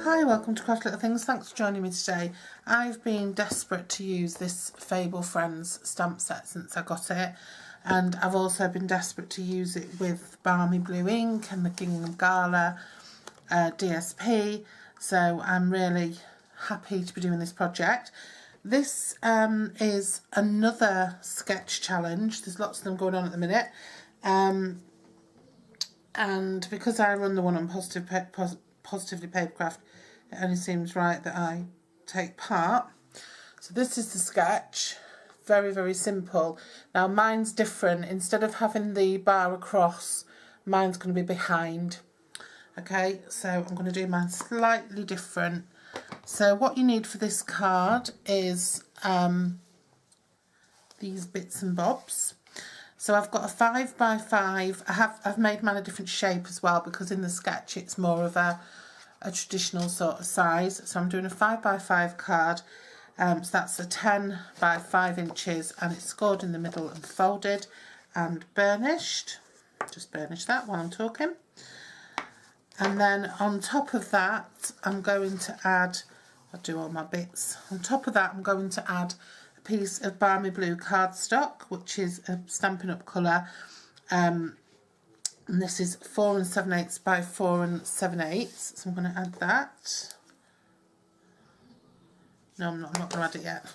Hi, welcome to Craft Little Things. Thanks for joining me today. I've been desperate to use this Fable Friends stamp set since I got it, and I've also been desperate to use it with Balmy Blue ink and the Gingham Gala DSP, so I'm really happy to be doing this project. This is another sketch challenge. There's lots of them going on at the minute, and because I run the one on Positively Papercraft, it only seems right that I take part. So this is the sketch, very, very simple. Now mine's different. Instead of having the bar across, mine's going to be behind. Okay, so I'm going to do mine slightly different. So what you need for this card is these bits and bobs. So I've got a 5x5. I've made mine a different shape as well, because in the sketch it's more of a traditional sort of size. So I'm doing a 5x5 card. So that's a 10 by 5 inches, and it's scored in the middle and folded and burnished. Just burnish that while I'm talking. And then on top of that, I'm going to add, I'll do all my bits. On top of that, I'm going to add a piece of Balmy Blue cardstock, which is a Stampin' Up colour. And this is 4 7/8 by 4 7/8. So I'm going to add that. No, I'm not going to add it yet.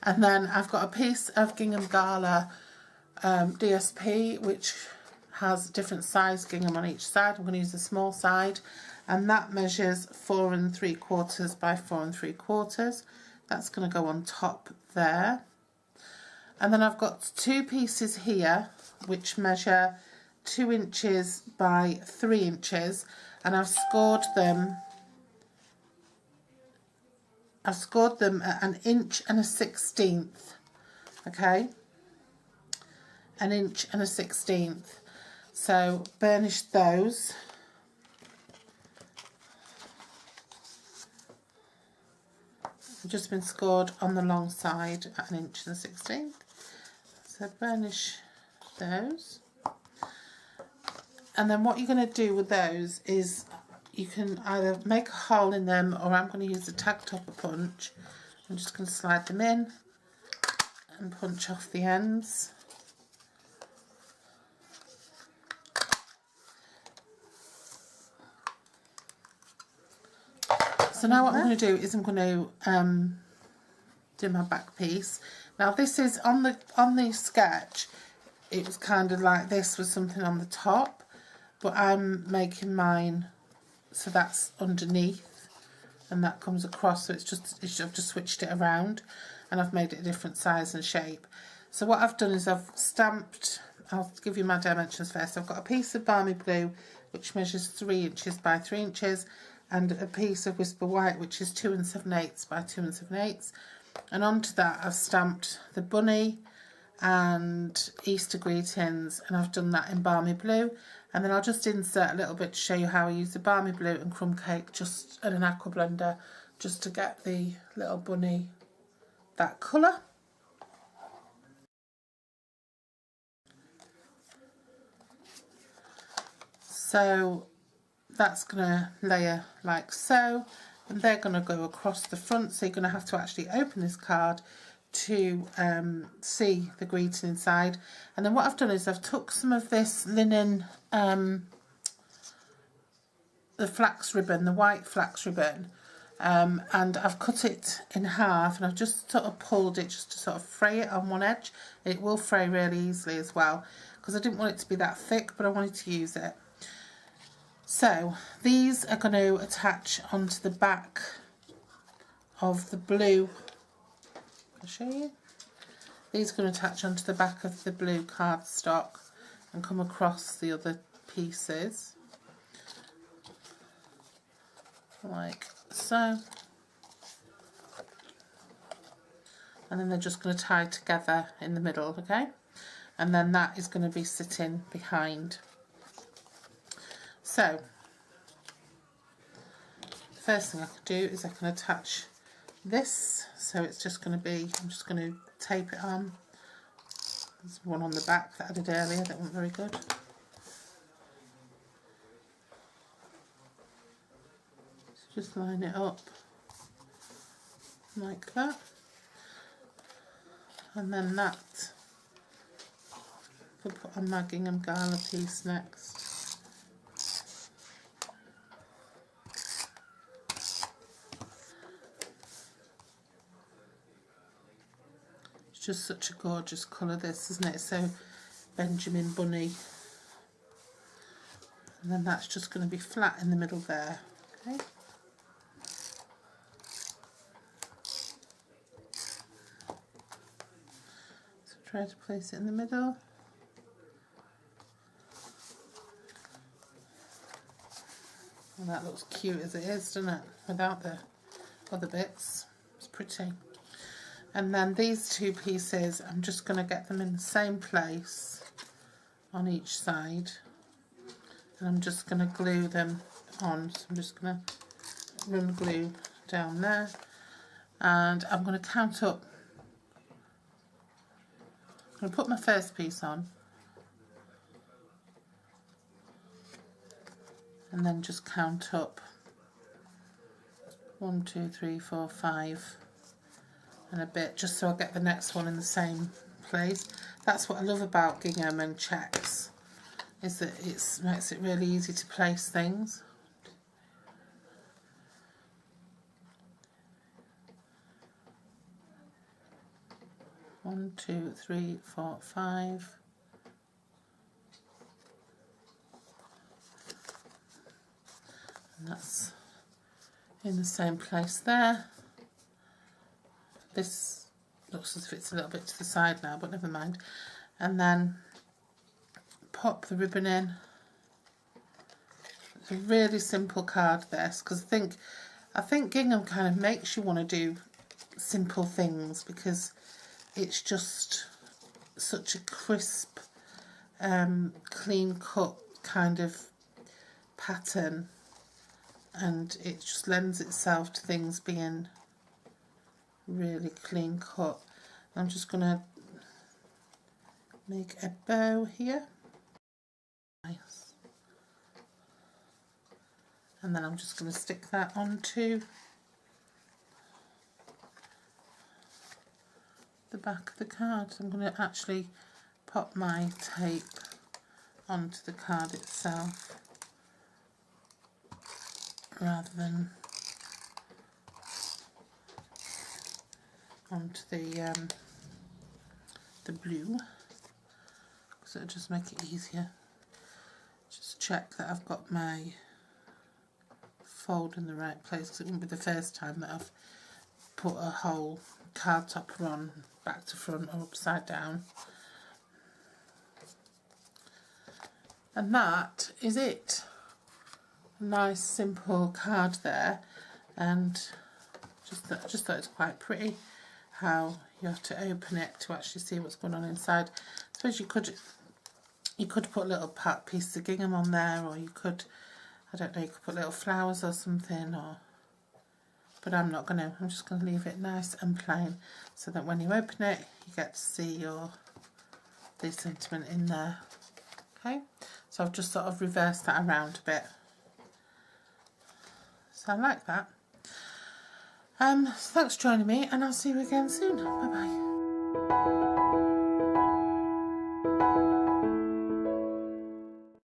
And then I've got a piece of Gingham Gala DSP, which has different size gingham on each side. I'm going to use the small side, and that measures 4 3/4 by 4 3/4. That's going to go on top there. And then I've got 2 pieces here which measure 2 inches by 3 inches, and I've scored them at 1 1/16 inch. Okay, 1 1/16 inch. So burnish those. They've just been scored on the long side at 1 1/16 inch. So burnish those. And then what you're going to do with those is you can either make a hole in them, or I'm going to use the tag topper punch. I'm just going to slide them in and punch off the ends. So now what I'm going to do is I'm going to do my back piece. Now this is on the sketch, it was kind of like this with something on the top, but I'm making mine so that's underneath and that comes across, so I've just switched it around and I've made it a different size and shape. So what I've done is I've stamped, I'll give you my dimensions first. I've got a piece of Balmy Blue which measures 3 inches by 3 inches, and a piece of Whisper White which is 2 7/8 by 2 7/8, and onto that I've stamped the bunny and Easter greetings, and I've done that in Balmy Blue. And then I'll just insert a little bit to show you how I use the Balmy Blue and crumb cake just in an aqua blender, just to get the little bunny that colour. So that's going to layer like so, and they're going to go across the front, so you're going to have to actually open this card to see the greeting inside. And then what I've done is I've took some of this linen, the flax ribbon, the white flax ribbon, and I've cut it in half, and I've just sort of pulled it just to sort of fray it on one edge. It will fray really easily as well, because I didn't want it to be that thick, but I wanted to use it. So these are going to attach onto the back of the blue. I'll show you. These are going to attach onto the back of the blue cardstock and come across the other pieces like so, and then they're just going to tie together in the middle. Okay, and then that is going to be sitting behind. So the first thing I can do is I can attach this, so it's just going to be, I'm just going to tape it on There's one on the back that I did earlier that wasn't very good. So just line it up like that. And then that, we'll put on my Gingham Gala piece next. It's just such a gorgeous colour this, isn't it? So Benjamin Bunny. And then that's just going to be flat in the middle there. Okay. So try to place it in the middle. Well, that looks cute as it is, doesn't it? Without the other bits. It's pretty. And then these two pieces, I'm just going to get them in the same place on each side. And I'm just going to glue them on. So I'm just going to run glue down there. And I'm going to count up. I'm going to put my first piece on. And then just count up 1, 2, 3, 4, 5 and a bit, just so I get the next one in the same place. That's what I love about gingham and checks, is that it makes it really easy to place things. One, 2, 3, 4, 5. And that's in the same place there. This looks as if it's a little bit to the side now, but never mind. And then pop the ribbon in. It's a really simple card, this, because I think gingham kind of makes you want to do simple things, because it's just such a crisp, clean cut kind of pattern, and it just lends itself to things being really clean cut. I'm just going to make a bow here. Nice. And then I'm just going to stick that onto the back of the card. So I'm going to actually pop my tape onto the card itself rather than onto the blue, because it'll just make it easier. Just check that I've got my fold in the right place, because it wouldn't be the first time that I've put a whole card topper on back to front or upside down. And that is it. A nice simple card there, and just thought it was quite pretty how you have to open it to actually see what's going on inside. I suppose you could put little pieces of gingham on there, or you could, I don't know, you could put little flowers or something, but I'm not going to. I'm just going to leave it nice and plain, so that when you open it, you get to see the sentiment in there. Okay, so I've just sort of reversed that around a bit. So I like that. So thanks for joining me, and I'll see you again soon. Bye bye.